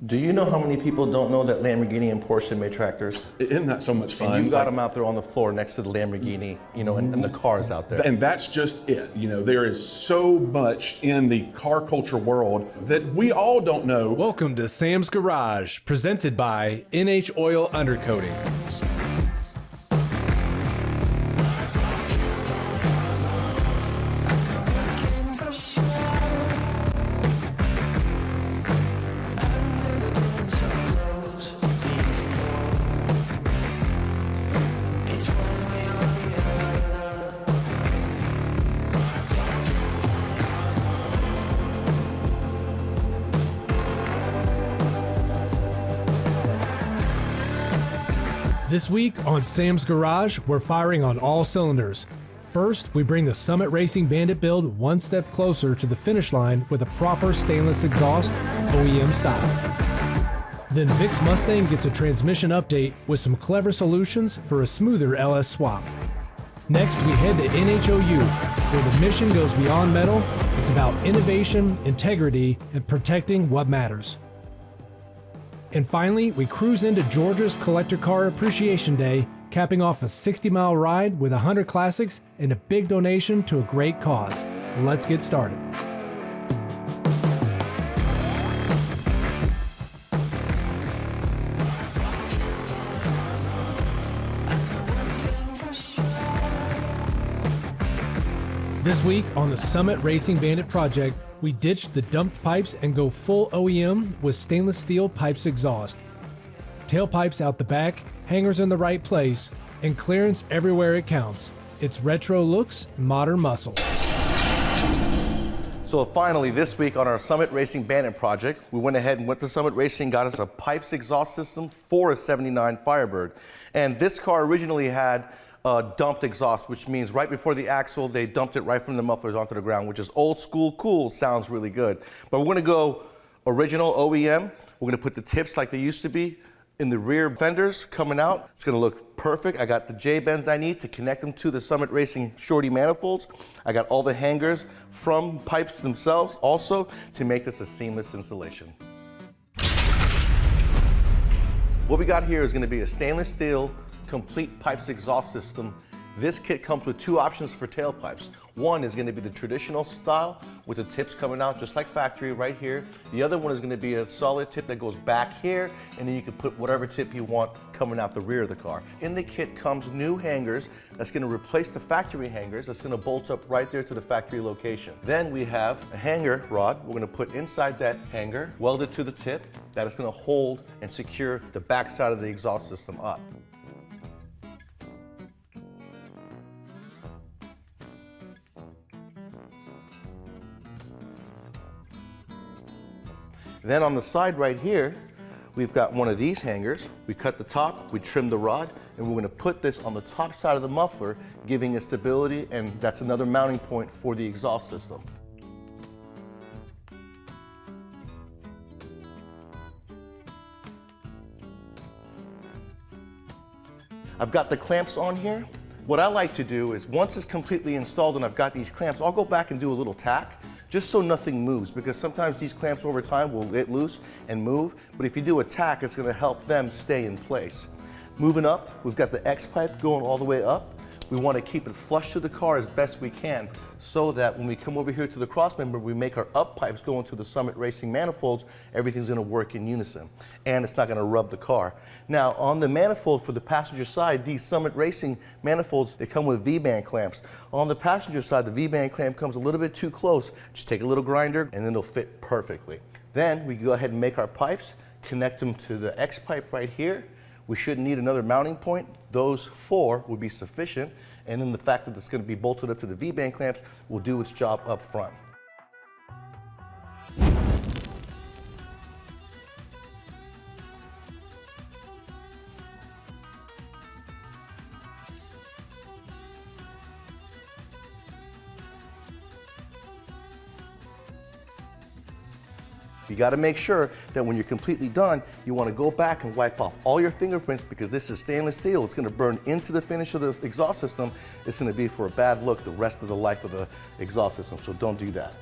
Do you know how many people don't know that Lamborghini and Porsche made tractors? Isn't that so much fun? And you got them out there on the floor next to the Lamborghini, you know, and the cars out there. And that's just it. You know, there is so much in the car culture world that we all don't know. Welcome to Sam's Garage, presented by NHOU Undercoating. This week on Sam's Garage, we're firing on all cylinders. First, we bring the Summit Racing Bandit build one step closer to the finish line with a proper stainless exhaust, OEM style. Then Vic's Mustang gets a transmission update with some clever solutions for a smoother LS swap. Next, we head to NHOU, where the mission goes beyond metal. It's about innovation, integrity, and protecting what matters. And finally, we cruise into Georgia's Collector Car Appreciation Day, capping off a 60-mile ride with 100 classics and a big donation to a great cause. Let's get started. This week on the Summit Racing Bandit project, we ditch the dumped pipes and go full OEM with stainless steel Pypes exhaust. Tailpipes out the back, hangers in the right place, and clearance everywhere it counts. It's retro looks, modern muscle. So finally, this week on our Summit Racing Bandit project, we went ahead and went to Summit Racing, got us a Pypes exhaust system for a 79 Firebird. And this car originally had dumped exhaust, which means right before the axle, they dumped it right from the mufflers onto the ground, which is old school cool, sounds really good. But we're gonna go original OEM. We're gonna put the tips like they used to be in the rear fenders coming out. It's gonna look perfect. I got the J-bends I need to connect them to the Summit Racing Shorty manifolds. I got all the hangers from Pypes themselves also to make this a seamless installation. What we got here is gonna be a stainless steel complete Pypes exhaust system. This kit comes with two options for tailpipes. One is going to be the traditional style with the tips coming out just like factory right here. The other one is going to be a solid tip that goes back here, and then you can put whatever tip you want coming out the rear of the car. In the kit comes new hangers that's going to replace the factory hangers that's going to bolt up right there to the factory location. Then we have a hanger rod we're going to put inside that hanger, welded to the tip, that is going to hold and secure the back side of the exhaust system up. Then on the side right here, we've got one of these hangers. We cut the top, we trim the rod, and we're gonna put this on the top side of the muffler, giving it stability, and that's another mounting point for the exhaust system. I've got the clamps on here. What I like to do is once it's completely installed and I've got these clamps, I'll go back and do a little tack, just so nothing moves, because sometimes these clamps over time will get loose and move, but if you do a tack, it's gonna help them stay in place. Moving up, we've got the X pipe going all the way up. We wanna keep it flush to the car as best we can, so that when we come over here to the crossmember, we make our up pipes go into the Summit Racing manifolds, everything's gonna work in unison, and it's not gonna rub the car. Now, on the manifold for the passenger side, these Summit Racing manifolds, they come with V-band clamps. On the passenger side, the V-band clamp comes a little bit too close. Just take a little grinder, and then it'll fit perfectly. Then we go ahead and make our pipes, connect them to the X pipe right here. We shouldn't need another mounting point. Those four would be sufficient. And then the fact that it's going to be bolted up to the V-band clamps will do its job up front. You got to make sure that when you're completely done, you want to go back and wipe off all your fingerprints, because this is stainless steel. It's going to burn into the finish of the exhaust system. It's going to be for a bad look the rest of the life of the exhaust system, so don't do that.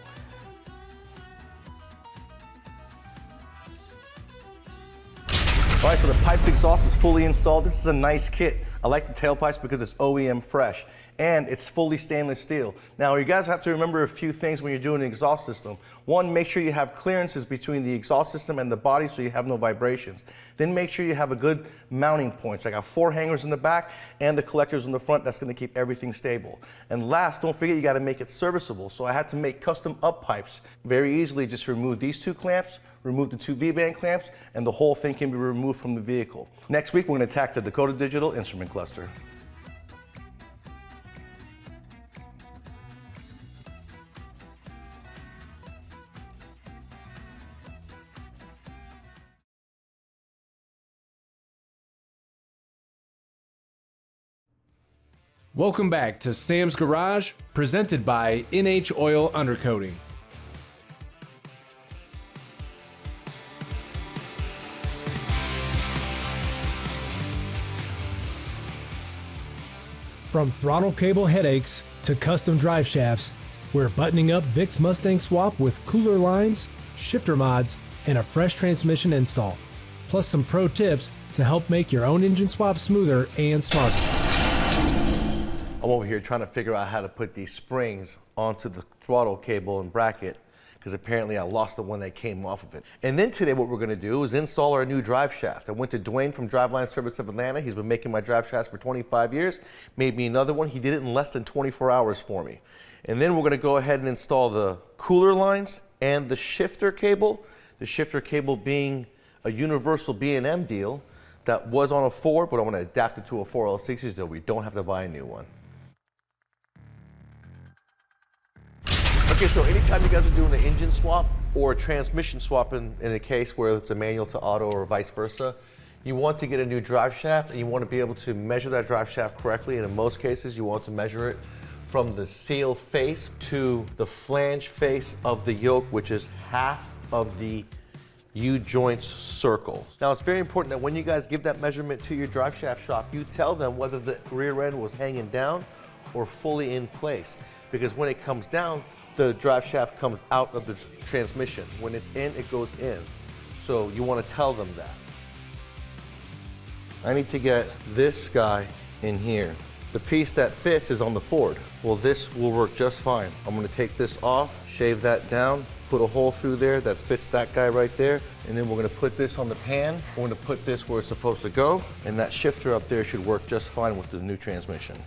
All right, so the Pypes exhaust is fully installed. This is a nice kit. I like the tailpipes because it's OEM fresh and it's fully stainless steel. Now, you guys have to remember a few things when you're doing an exhaust system. One, make sure you have clearances between the exhaust system and the body so you have no vibrations. Then make sure you have a good mounting point. So I got 4 hangers in the back and the collectors in the front. That's going to keep everything stable. And last, don't forget you got to make it serviceable. So I had to make custom up pipes. Very easily, just remove these 2 clamps, remove the 2 V-band clamps, and the whole thing can be removed from the vehicle. Next week, we're going to attack the Dakota Digital instrument cluster. Welcome back to Sam's Garage, presented by NHOU Undercoating. From throttle cable headaches to custom drive shafts, we're buttoning up Vic's Mustang swap with cooler lines, shifter mods, and a fresh transmission install, plus some pro tips to help make your own engine swap smoother and smarter. I'm over here trying to figure out how to put these springs onto the throttle cable and bracket because apparently I lost the one that came off of it. And then today what we're going to do is install our new drive shaft. I went to Dwayne from Driveline Service of Atlanta. He's been making my drive shafts for 25 years. Made me another one. He did it in less than 24 hours for me. And then we're going to go ahead and install the cooler lines and the shifter cable. The shifter cable being a universal B&M deal that was on a Ford, but I want to adapt it to a 4L60 so we don't have to buy a new one. Okay, so anytime you guys are doing an engine swap or a transmission swap in a case where it's a manual to auto or vice versa, you want to get a new drive shaft and you want to be able to measure that drive shaft correctly. And in most cases, you want to measure it from the seal face to the flange face of the yoke, which is half of the U-joints circle. Now, it's very important that when you guys give that measurement to your drive shaft shop, you tell them whether the rear end was hanging down or fully in place. Because when it comes down, the drive shaft comes out of the transmission. When it's in, it goes in. So you want to tell them that. I need to get this guy in here. The piece that fits is on the Ford. Well, this will work just fine. I'm going to take this off, shave that down, put a hole through there that fits that guy right there, and then we're going to put this on the pan. We're going to put this where it's supposed to go, and that shifter up there should work just fine with the new transmission.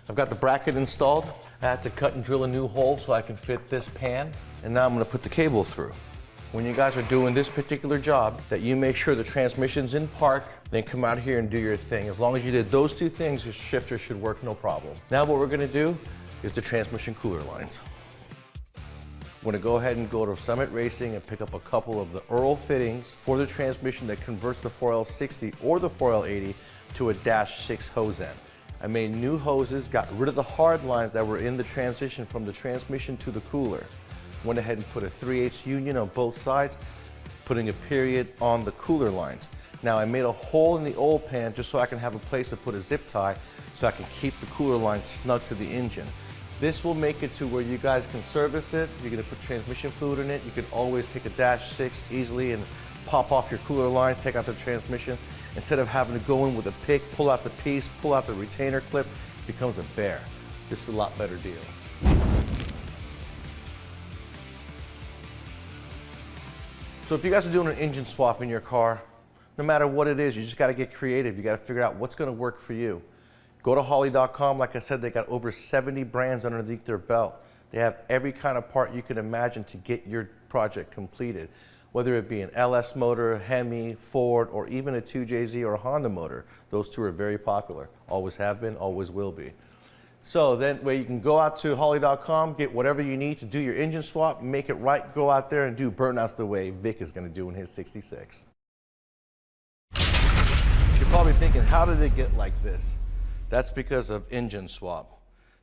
I've got the bracket installed. I had to cut and drill a new hole so I can fit this pan, and now I'm going to put the cable through. When you guys are doing this particular job, that you make sure the transmission's in park, then come out here and do your thing. As long as you did those 2 things, your shifter should work no problem. Now what we're going to do is the transmission cooler lines. I'm going to go ahead and go to Summit Racing and pick up a couple of the Earl fittings for the transmission that converts the 4L60 or the 4L80 to a -6 hose end. I made new hoses, got rid of the hard lines that were in the transition from the transmission to the cooler. Went ahead and put a 3/8 union on both sides, putting a period on the cooler lines. Now I made a hole in the oil pan just so I can have a place to put a zip tie so I can keep the cooler line snug to the engine. This will make it to where you guys can service it. You're going to put transmission fluid in it. You can always take a -6 easily and pop off your cooler lines, take out the transmission. Instead of having to go in with a pick, pull out the piece, pull out the retainer clip, it becomes a bear. This is a lot better deal. So if you guys are doing an engine swap in your car, no matter what it is, you just got to get creative. You got to figure out what's going to work for you. Go to Holley.com. Like I said, they got over 70 brands underneath their belt. They have every kind of part you can imagine to get your project completed. Whether it be an LS motor, Hemi, Ford, or even a 2JZ or a Honda motor. Those 2 are very popular. Always have been, always will be. So then where you can go out to Holley.com, get whatever you need to do your engine swap, make it right, go out there and do burnouts the way Vic is going to do in his 66. You're probably thinking, how did it get like this? That's because of engine swap.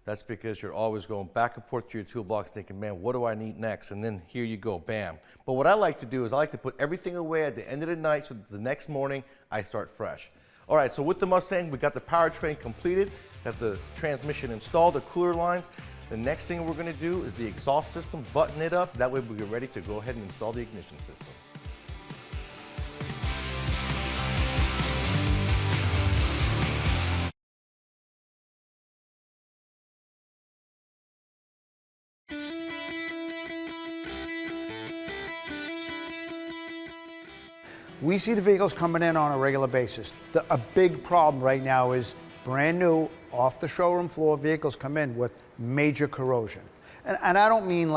That's because you're always going back and forth to your toolbox thinking, man, what do I need next? And then here you go, bam. But what I like to do is I like to put everything away at the end of the night so that the next morning I start fresh. All right, so with the Mustang, we got the powertrain completed, got the transmission installed, the cooler lines. The next thing we're going to do is the exhaust system, button it up. That way we get ready to go ahead and install the ignition system. We see the vehicles coming in on a regular basis. A big problem right now is brand new, off the showroom floor vehicles come in with major corrosion. And I don't mean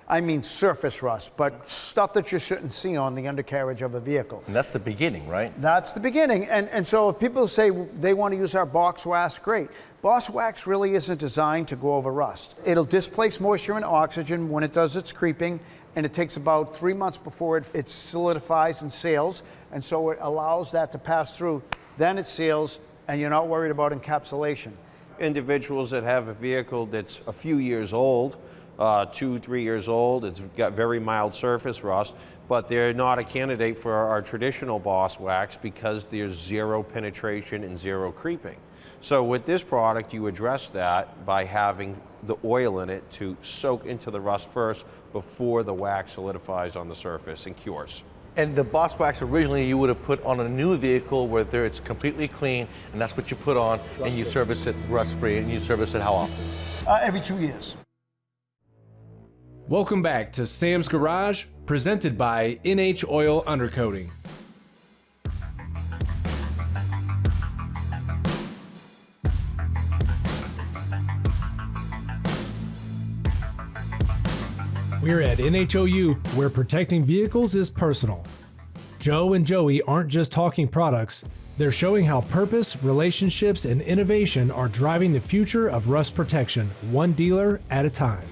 I mean surface rust, but stuff that you shouldn't see on the undercarriage of a vehicle. And that's the beginning, right? That's the beginning. And so if people say they want to use our box wax, great. Box wax really isn't designed to go over rust. It'll displace moisture and oxygen when it does its creeping, and it takes about 3 months before it solidifies and seals, and so it allows that to pass through. Then it seals, and you're not worried about encapsulation. Individuals that have a vehicle that's a few years old, 2, 3 years old, it's got very mild surface rust, but they're not a candidate for our traditional boss wax because there's zero penetration and zero creeping. So with this product, you address that by having the oil in it to soak into the rust first before the wax solidifies on the surface and cures. And the boss wax originally you would have put on a new vehicle where it's completely clean, and that's what you put on, and you service it rust-free, and you service it how often? Every 2 years. Welcome back to Sam's Garage, presented by NHOU Undercoating. We're at NHOU, where protecting vehicles is personal. Joe and Joey aren't just talking products, they're showing how purpose, relationships, and innovation are driving the future of rust protection, one dealer at a time.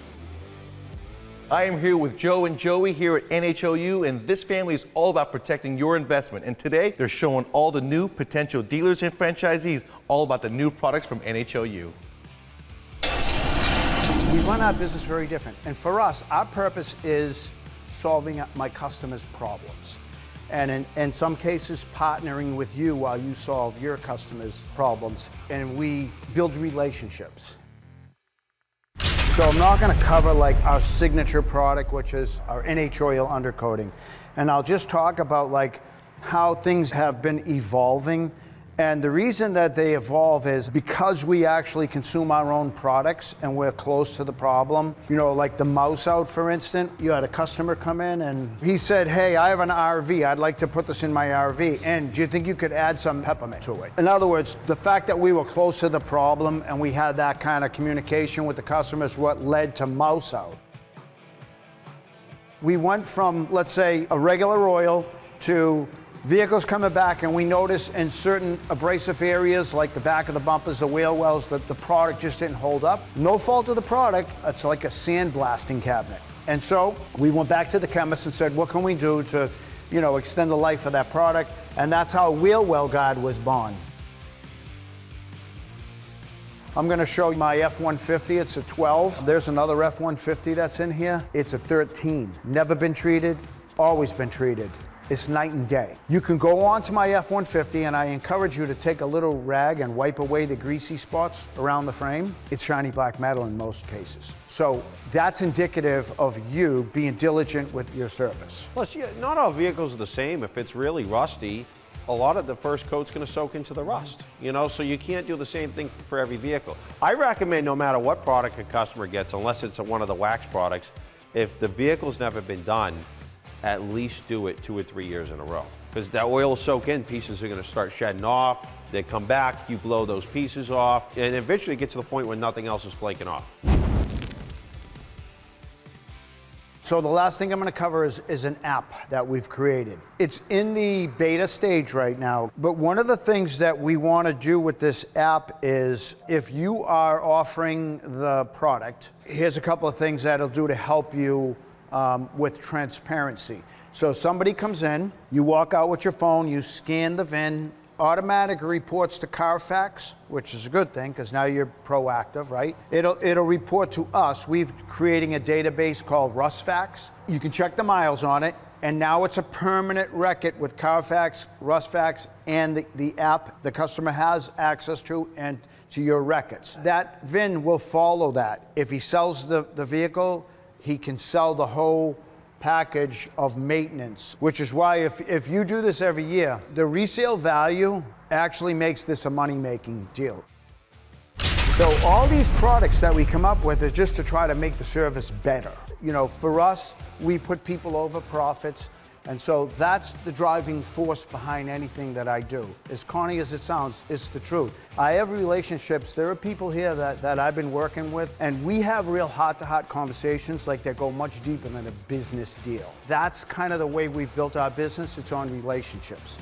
I am here with Joe and Joey here at NHOU, and this family is all about protecting your investment. And today, they're showing all the new potential dealers and franchisees all about the new products from NHOU. We run our business very different. And for us, our purpose is solving my customers' problems. And in some cases, partnering with you while you solve your customers' problems. And we build relationships. So I'm not gonna cover our signature product, which is our NHOU undercoating. And I'll just talk about how things have been evolving. And the reason that they evolve is because we actually consume our own products and we're close to the problem. You know, like the mouse out, for instance. You had a customer come in and he said, hey, I have an RV. I'd like to put this in my RV. And do you think you could add some peppermint to it? In other words, the fact that we were close to the problem and we had that kind of communication with the customers, what led to mouse out. We went from, let's say, a regular oil to vehicles coming back, and we notice in certain abrasive areas like the back of the bumpers, the wheel wells, that the product just didn't hold up. No fault of the product, it's like a sandblasting cabinet. And so we went back to the chemist and said, what can we do to, extend the life of that product? And that's how Wheel Well Guard was born. I'm gonna show you my F-150, it's a 12. There's another F-150 that's in here. It's a 13. Never been treated, always been treated. It's night and day. You can go on to my F-150 and I encourage you to take a little rag and wipe away the greasy spots around the frame. It's shiny black metal in most cases. So that's indicative of you being diligent with your service. Plus, not all vehicles are the same. If it's really rusty, a lot of the first coat's gonna soak into the rust, so you can't do the same thing for every vehicle. I recommend no matter what product a customer gets, unless it's one of the wax products, if the vehicle's never been done, at least do it 2 or 3 years in a row. Because that oil will soak in, pieces are gonna start shedding off, they come back, you blow those pieces off, and eventually get to the point where nothing else is flaking off. So the last thing I'm gonna cover is an app that we've created. It's in the beta stage right now, but one of the things that we wanna do with this app is if you are offering the product, here's a couple of things that it'll do to help you with transparency. So somebody comes in, you walk out with your phone, you scan the VIN, automatic reports to Carfax, which is a good thing because now you're proactive, right? It'll report to us. We're creating a database called RustFax. You can check the miles on it, and now it's a permanent record with Carfax, RustFax, and the app the customer has access to and to your records. That VIN will follow that. If he sells the vehicle, he can sell the whole package of maintenance, which is why if you do this every year, the resale value actually makes this a money-making deal. So all these products that we come up with is just to try to make the service better. For us, we put people over profits, And so that's the driving force behind anything that I do. As corny as it sounds, it's the truth. I have relationships. There are people here that I've been working with, and we have real heart-to-heart conversations like that go much deeper than a business deal. That's kind of the way we've built our business. It's on relationships.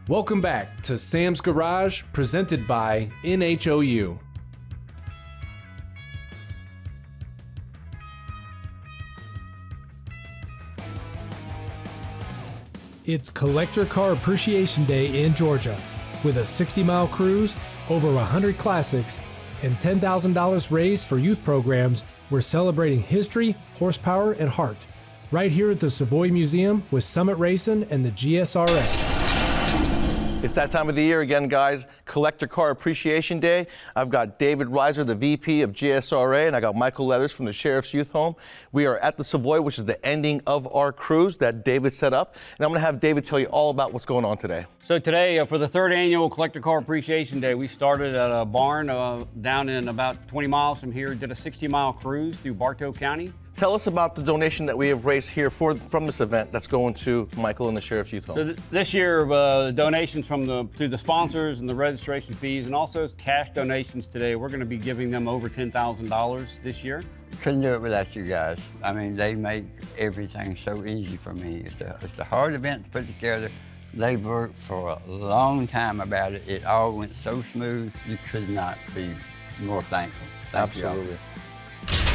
Welcome back to Sam's Garage, presented by NHOU. It's Collector Car Appreciation Day in Georgia. With a 60-mile cruise, over 100 classics, and $10,000 raised for youth programs, we're celebrating history, horsepower, and heart. Right here at the Savoy Museum with Summit Racing and the GSRA. It's that time of the year again, guys. Collector Car Appreciation Day. I've got David Reiser, the VP of GSRA, and I got Michael Leathers from the Sheriff's Youth Home. We are at the Savoy, which is the ending of our cruise that David set up. And I'm going to have David tell you all about what's going on today. So today, for the third annual Collector Car Appreciation Day, we started at a barn down in about 20 miles from here, did a 60-mile cruise through Bartow County. Tell us about the donation that we have raised here from this event that's going to Michael and the Sheriff's Youth Home. So this year, donations through the sponsors and the registration fees, and also cash donations today. We're going to be giving them over $10,000 this year. Couldn't do it without you guys. I mean, they make everything so easy for me. It's a hard event to put together. They've worked for a long time about it. It all went so smooth. You could not be more thankful. Thank you all. Absolutely.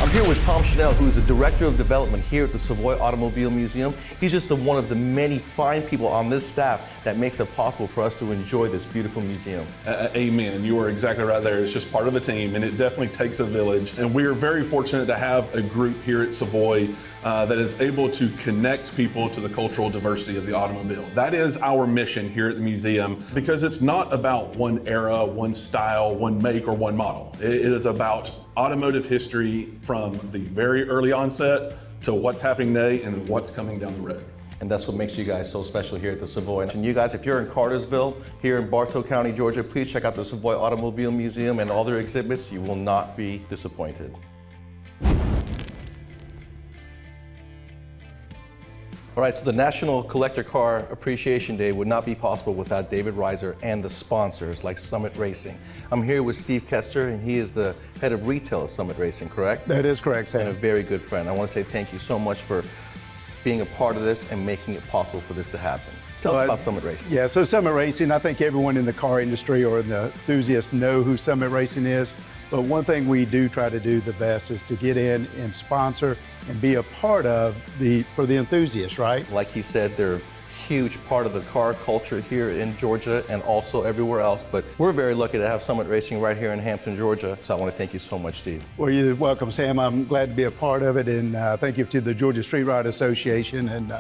I'm here with Tom Chanel, who is the Director of Development here at the Savoy Automobile Museum. He's just one of the many fine people on this staff that makes it possible for us to enjoy this beautiful museum. Amen. You are exactly right there. It's just part of a team, and it definitely takes a village. And we are very fortunate to have a group here at Savoy that is able to connect people to the cultural diversity of the automobile. That is our mission here at the museum, because it's not about one era, one style, one make, or one model. It is about automotive history from the very early onset to what's happening today and what's coming down the road. And that's what makes you guys so special here at the Savoy. And you guys, if you're in Cartersville, here in Bartow County, Georgia, please check out the Savoy Automobile Museum and all their exhibits. You will not be disappointed. All right, so the National Collector Car Appreciation Day would not be possible without David Reiser and the sponsors like Summit Racing. I'm here with Steve Kester, and he is the head of retail at Summit Racing, correct? That is correct, Sam. And a very good friend. I want to say thank you so much for being a part of this and making it possible for this to happen. Tell us about Summit Racing. Yeah, so Summit Racing, I think everyone in the car industry or the enthusiasts know who Summit Racing is. But one thing we do try to do the best is to get in and sponsor and be a part of for the enthusiasts, right? Like he said, they're a huge part of the car culture here in Georgia and also everywhere else. But we're very lucky to have Summit Racing right here in Hampton, Georgia. So I want to thank you so much, Steve. Well, you're welcome, Sam. I'm glad to be a part of it. And thank you to the Georgia Street Ride Association and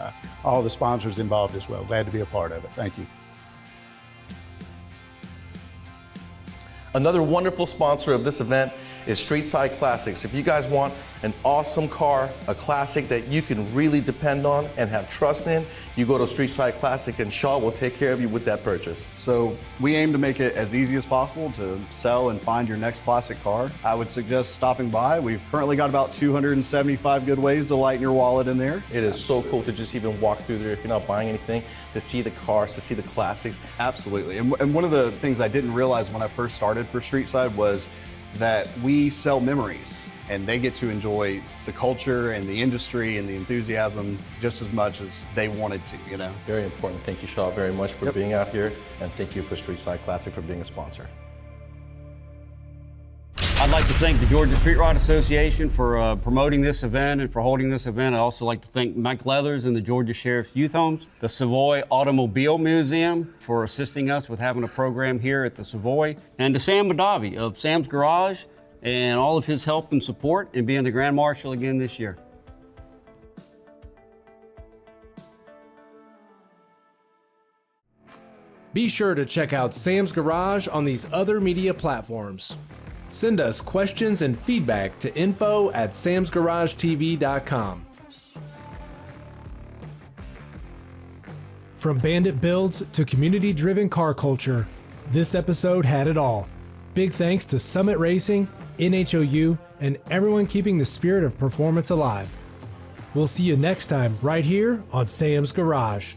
all the sponsors involved as well. Glad to be a part of it. Thank you. Another wonderful sponsor of this event is Street Side Classics. If you guys want an awesome car, a classic that you can really depend on and have trust in, you go to Street Side Classic and Shaw will take care of you with that purchase. So we aim to make it as easy as possible to sell and find your next classic car. I would suggest stopping by. We've currently got about 275 good ways to lighten your wallet in there. It is so cool to just even walk through there if you're not buying anything, to see the cars, to see the classics. Absolutely. And one of the things I didn't realize when I first started for Street Side was that we sell memories, and they get to enjoy the culture and the industry and the enthusiasm just as much as they wanted to, you know? Very important. Thank you, Shaw, very much for being out here, and thank you for Street Side Classic for being a sponsor. I'd like to thank the Georgia Street Ride Association for promoting this event and for holding this event. I'd also like to thank Mike Leathers and the Georgia Sheriff's Youth Homes, the Savoy Automobile Museum for assisting us with having a program here at the Savoy, and to Sam Madavi of Sam's Garage and all of his help and support in being the Grand Marshal again this year. Be sure to check out Sam's Garage on these other media platforms. Send us questions and feedback to info@samsgaragetv.com. From bandit builds to community-driven car culture, this episode had it all. Big thanks to Summit Racing, NHOU, and everyone keeping the spirit of performance alive. We'll see you next time right here on Sam's Garage.